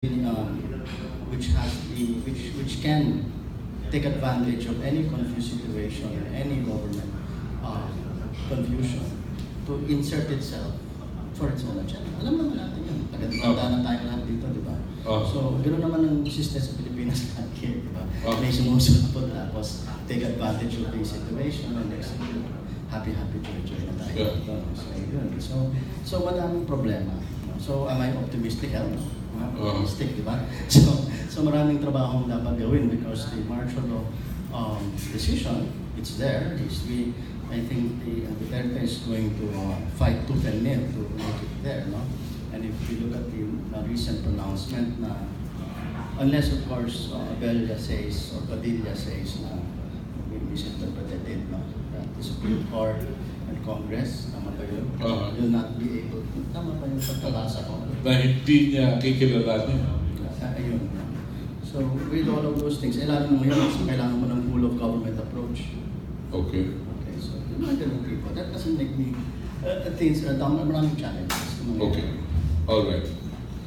which has which can take advantage of any confused situation or any government confusion to insert itself for its own agenda. Alam naman natin yun. Taga-tanda na tayo lahat dito, di ba? So, gano'n naman ang system sa Pilipinas lagi, di ba? May sumusulpot tapos take advantage of the situation and next thing, happy, joy na tayo. So, yun. So, madaming problema. So, am I optimistic? Hell no. Optimistic, di ba? So maraming trabaho dapat gawin because the martial law decision, it's there. I think the Duterte is going to fight tooth and nail to make it there, no? And if you look at the recent pronouncement, unless of course Abella says or Padilla says na we misinterpreted it, no? That the Supreme Court and Congress, tama ba yun? Will not be able to, tama ba yung pagkabasa ko? Na hindi niya kikilalanin. Ayun. So, with all of those things, lalo na ngayon, so kailangan mo ng full of government approach. Okay. So, yung mga ganun people, that doesn't make me, things, maraming challenges. Okay. All right.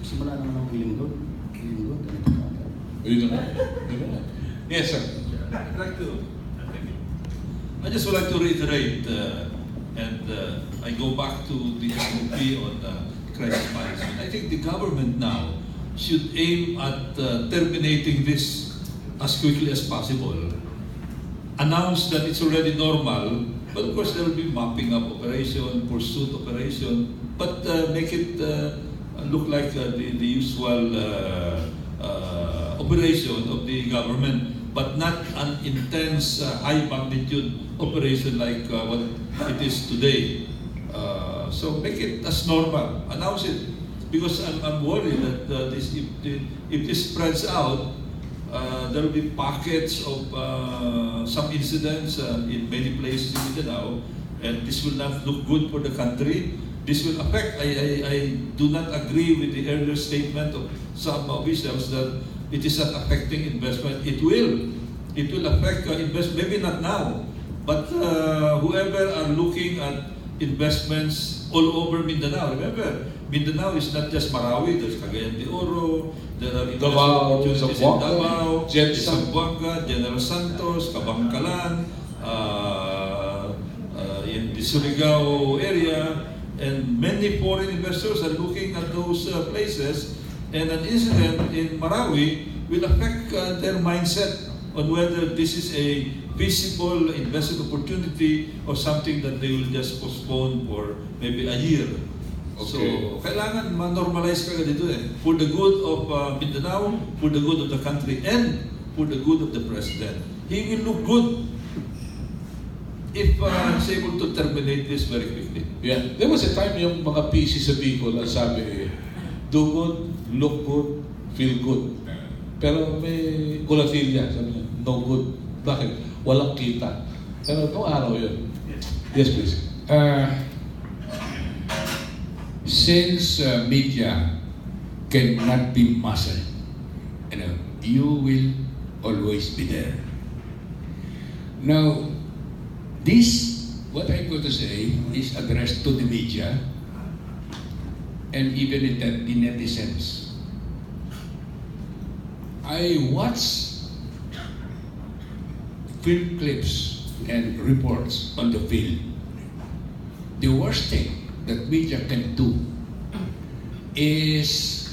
Simula naman ng linggo, ganito ka. Yun na. Yes, sir. I just would like to reiterate, and I go back to the SOP on crisis management. I think the government now should aim at terminating this as quickly as possible. Announce that it's already normal, but of course there will be mapping up operation, pursuit operation, but make it look like the usual operation of the government, but not an intense, high magnitude operation like what it is today. So make it as normal, announce it, because I'm worried that if this spreads out, there will be pockets of some incidents in many places in Mindanao, and this will not look good for the country. This will affect, I do not agree with the earlier statement of some officials that it is not affecting investment. It will affect investment, maybe not now, but whoever are looking at investments all over Mindanao. Remember, Mindanao is not just Marawi, there's Cagayan de Oro, there are investment opportunities in Davao, Zamboanga, General Santos, Kabangkalan, in the Surigao area, and many foreign investors are looking at those places, and an incident in Marawi will affect their mindset on whether this is a visible investment opportunity or something that they will just postpone for maybe a year. Okay. So, kailangan ma-normalize ka dito for the good of Mindanao, for the good of the country, and for the good of the president. He will look good if he's able to terminate this very quickly. Yeah. There was a time yung mga PC sa Bicol ang sabi, do good, look good, feel good. Pero may kulatilya, sabi niya, no good. Bakit? Walang kita. Pero noong araw yun. Yes, please. Since media cannot be muscle, you will always be there. Now, this, what I'm going to say, is addressed to the media and even the netizens. I watch film clips and reports on the field. The worst thing that media can do is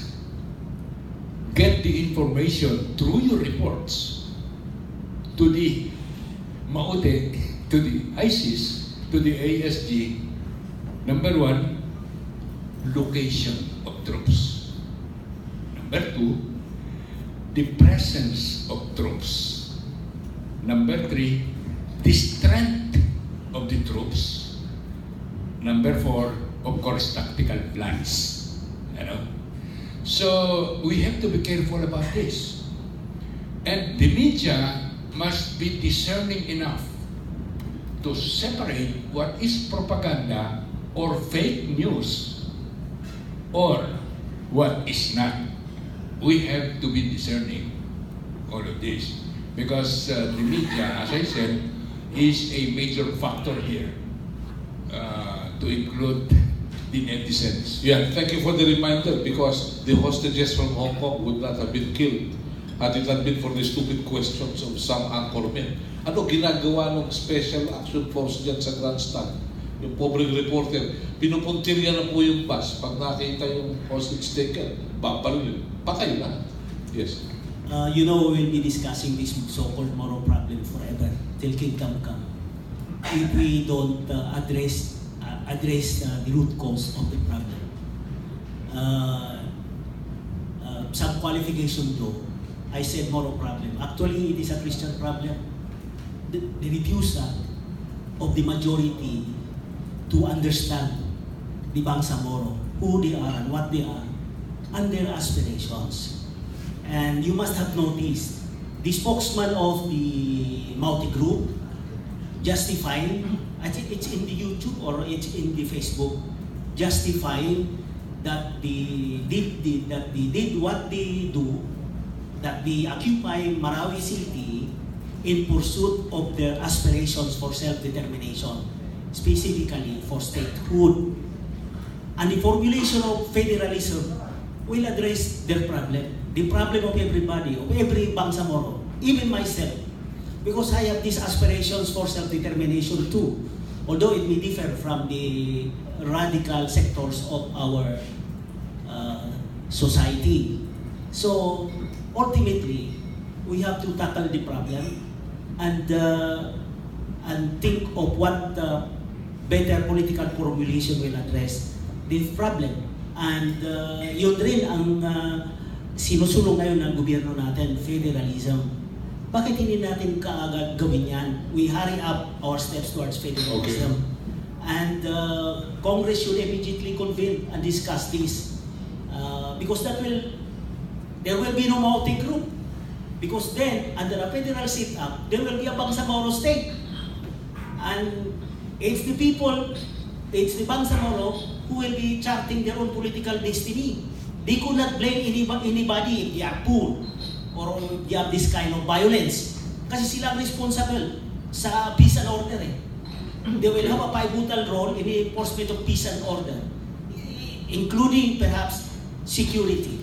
get the information through your reports to the Maute, to the ISIS, to the ASG. Number one, location of troops. Number two, the presence of troops. Number three, the strength of the troops. Number four, of course, tactical plans. So we have to be careful about this. And the media must be discerning enough to separate what is propaganda or fake news or what is not. We have to be discerning all of this because the media, as I said, is a major factor here to include the netizens. Yeah, thank you for the reminder because the hostages from Hong Kong would not have been killed had it not been for the stupid questions of some anchormen. Ano ginagawa ng Special Action Force dyan sa grandstand? Yung pobreng reporter, pinupuntirya na po yung bus. Pag nakita yung hostage taker, babalin. Patay na. Yes. You know, we'll be discussing this so-called moral problem forever till kingdom come. If we don't address the root cause of the problem. Some qualification though, I said moral problem. Actually, it is a Christian problem. The refusal of the majority to understand the Bangsamoro, who they are and what they are, and their aspirations. And you must have noticed, the spokesman of the Maute group justifying, I think it's in the YouTube or it's in the Facebook, justifying that they did what they do, that they occupy Marawi City in pursuit of their aspirations for self-determination, specifically for statehood. And the formulation of federalism will address their problem, the problem of everybody, of every Bangsamoro, even myself, because I have these aspirations for self-determination too, although it may differ from the radical sectors of our society. So ultimately, we have to tackle the problem and think of what better political formulation will address this problem. And yun rin ang sinusulong ngayon ng gobyerno natin, federalism. Bakit hindi natin kaagad gawin yan? We hurry up our steps towards federalism. Okay. And Congress should immediately convene and discuss this. Because there will be no Maute group. Because then, under a federal setup, there will be a Bangsamoro state. And it's the people, it's the Bangsamoro who will be charting their own political destiny. They could not blame anybody if they are poor or if they have this kind of violence. Kasi sila ang responsible sa peace and order. They will have a pivotal role in the enforcement of peace and order, including perhaps security.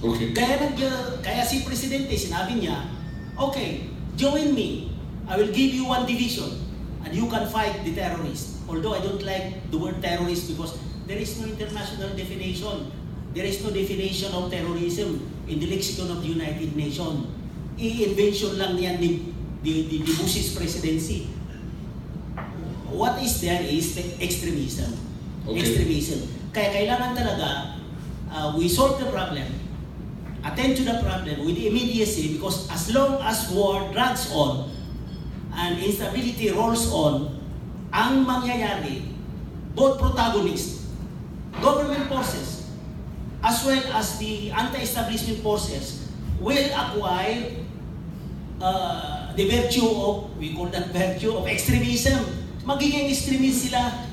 Okay. Kaya si Presidente, sinabi niya, okay, join me. I will give you one division and you can fight the terrorists. Although I don't like the word terrorist because there is no international definition. There is no definition of terrorism in the lexicon of the United Nations. I-invention lang yan the Bush's presidency. What is there is extremism. Okay. Extremism. Kaya kailangan talaga we solve the problem, attend to the problem with immediacy, because as long as war drags on and instability rolls on, ang mangyayari, both protagonists, government forces, as well as the anti-establishment forces, will acquire the virtue of, we call that virtue of extremism. Magiging extremist sila.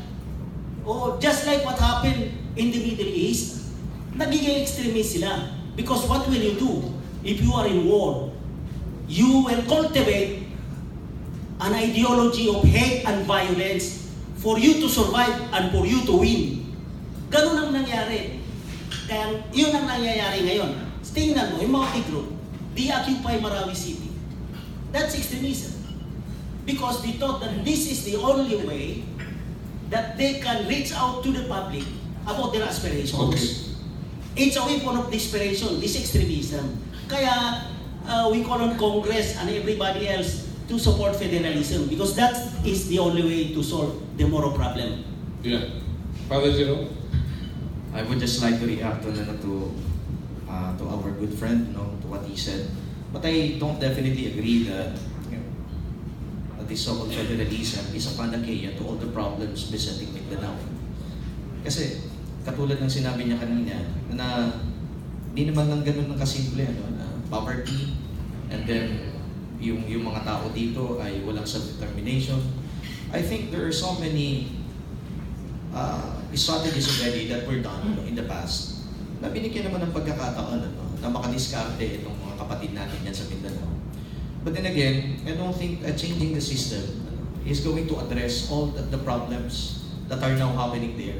Oh, just like what happened in the Middle East, nagiging extremist sila. Because what will you do if you are in war? You will cultivate an ideology of hate and violence for you to survive and for you to win. Ganun ang nangyari. Kaya yun ang nangyayari ngayon. Tingnan mo, yung Maute group, they occupy Marawi City. That's extremism. Because they thought that this is the only way that they can reach out to the public about their aspirations. Okay. It's a weapon of desperation, this extremism. Kaya we call on Congress and everybody else to support federalism because that is the only way to solve the Moro problem. Yeah. Father Zero? I would just like to react to our good friend, to what he said. But I don't definitely agree that the so-called federalism is a panacea to all the problems besetting Mindanao. Kasi katulad ng sinabi niya kanina, na di naman lang ganun ng kasimple, na poverty, and then yung mga tao dito ay walang self-determination. I think there are so many strategies already that were done in the past na binigyan naman ng pagkakataon na makadiskarte itong mga kapatid natin yan sa Mindanao. But then again, I don't think changing the system is going to address all the problems that are now happening there.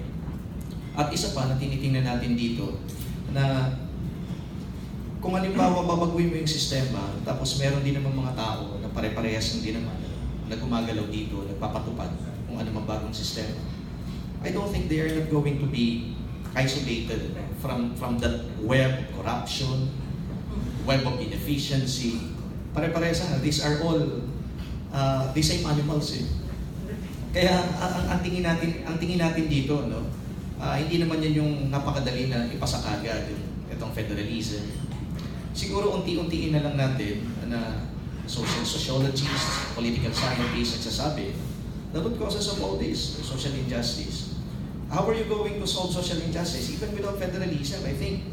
At isa pa na tinitingnan natin dito, na kung halimbawa babaguhin mo yung sistema, tapos meron din naman mga tao na pare-parehas din naman na gumagalaw dito, nagpapatupad kung ano mang bagong sistema. I don't think they are not going to be isolated from that web of corruption, web of inefficiency. Pare-parehas na. These are all the same animals eh. Kaya ang tingin natin dito, no? Hindi naman yan yung napakadali na ipasa kagad itong federalism. Siguro unti-untiin na lang natin na social sociologists, political scientists nagsasabi the root causes of all this, social injustice. How are you going to solve social injustice? Even without federalism, I think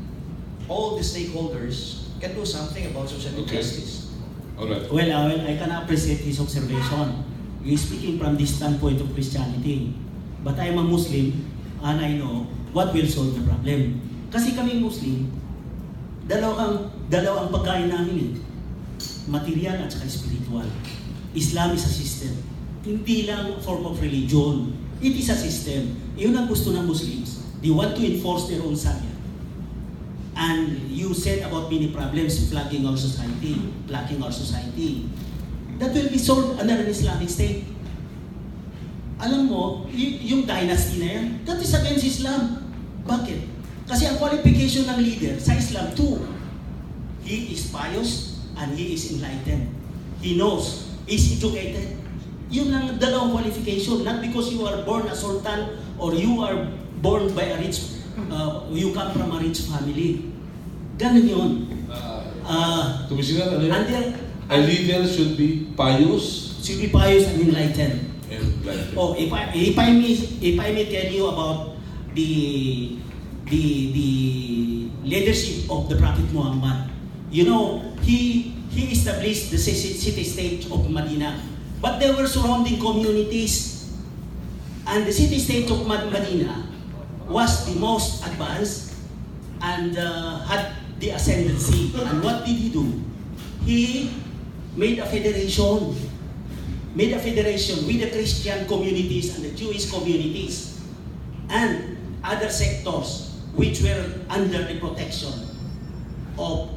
all the stakeholders can do something about social injustice. Alright. Well, I can appreciate his observation. You're speaking from the standpoint of Christianity. But I'm a Muslim, and I know what will solve the problem. Kasi kami Muslim, dalawang pagkain namin eh. Material at saka spiritual. Islam is a system. Hindi lang form of religion. It is a system. Yun ang gusto ng Muslims. They want to enforce their own Sayyaf. And you said about many problems, flagging our society, blocking our society. That will be solved under an Islamic state. Alam mo, yung dynasty na yan, that is against Islam. Bakit? Kasi ang qualification ng leader sa Islam, two, he is pious and he is enlightened. He knows, is educated. Yun ang dalawang qualification. Not because you are born a sultan or you are born by a rich, you come from a rich family. Ganun yun. Commissioner, a leader should be pious. Should be pious and enlightened. Oh, if I may tell you about the leadership of the Prophet Muhammad, you know, he established the city-state of Medina, but there were surrounding communities, and the city-state of Medina was the most advanced and had the ascendancy. And what did he do? He made a federation with the Christian communities and the Jewish communities and other sectors which were under the protection of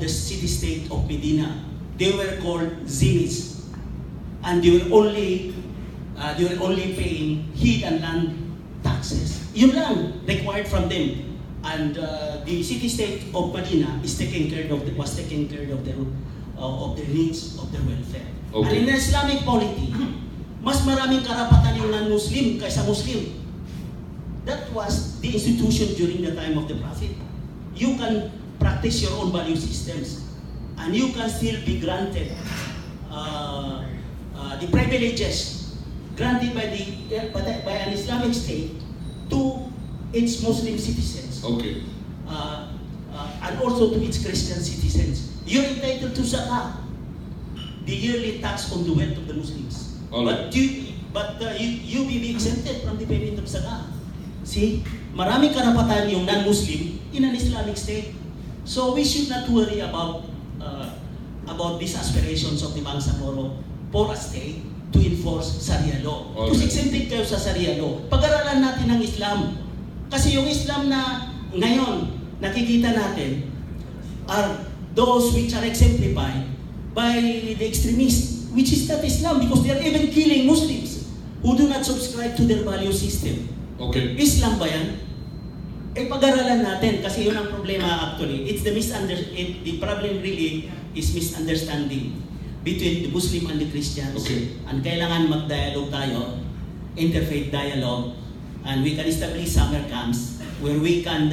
the city-state of Medina. They were called Zimis, and they were only paying heat and land taxes. Yun lang required from them, and the city-state of Medina was taking care of their needs, of their welfare. Okay. And in Islamic polity, mas maraming karapatan yung non-Muslim kaysa Muslim. That was the institution during the time of the Prophet. You can practice your own value systems, and you can still be granted the privileges granted by an Islamic state to its Muslim citizens. Okay. And also to its Christian citizens. You're entitled to zakah, the yearly tax on the wealth of the Muslims. Alright. But you will be exempted from the payment of zakah. See, maraming karapatan yung non-Muslim in an Islamic state. So we should not worry about these aspirations of the Bangsamoro for a state to enforce Sharia law. Alright. Kasi exempted kayo sa Sharia law. Pag-aralan natin ang Islam. Kasi yung Islam na ngayon nakikita natin are those which are exemplified by the extremists, which is not Islam, because they are even killing Muslims who do not subscribe to their value system. Okay. Islam ba yan? Pag-aralan natin, kasi yun ang problema actually. It's the problem really is misunderstanding between the Muslim and the Christians. Okay. And kailangan mag-dialogue tayo, interfaith dialogue, and we can establish summer camps where we can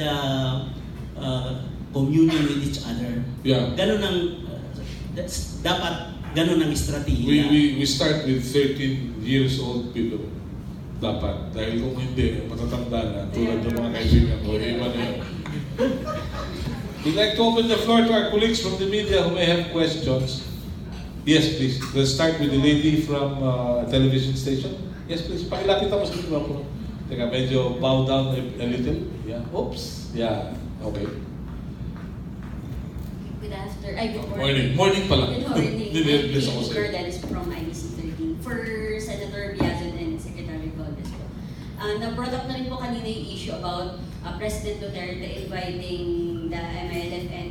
communion with each other. Yeah. Ganun ang dapat ganun ang strategy. We start with 13 years old people. Dapat. Dahil kung hindi, matatanda na. Tulad ng mga kaibigan ko. Iba na yun. We'd like to open the floor to our colleagues from the media who may have questions. Yes, please. Let's start with the lady from television station. Yes, please. Pakilapit ako sa microphone. Teka, medyo bow down a little. Yeah. Oops. Yeah. Okay. Good afternoon. Good Morning. Morning pala. Good morning. Nililibis ako sa'yo. Golez from IBC 13. For Senator Biazon and Secretary Golez po. na-brought up na rin po kanina yung issue about President Duterte inviting the MNLF and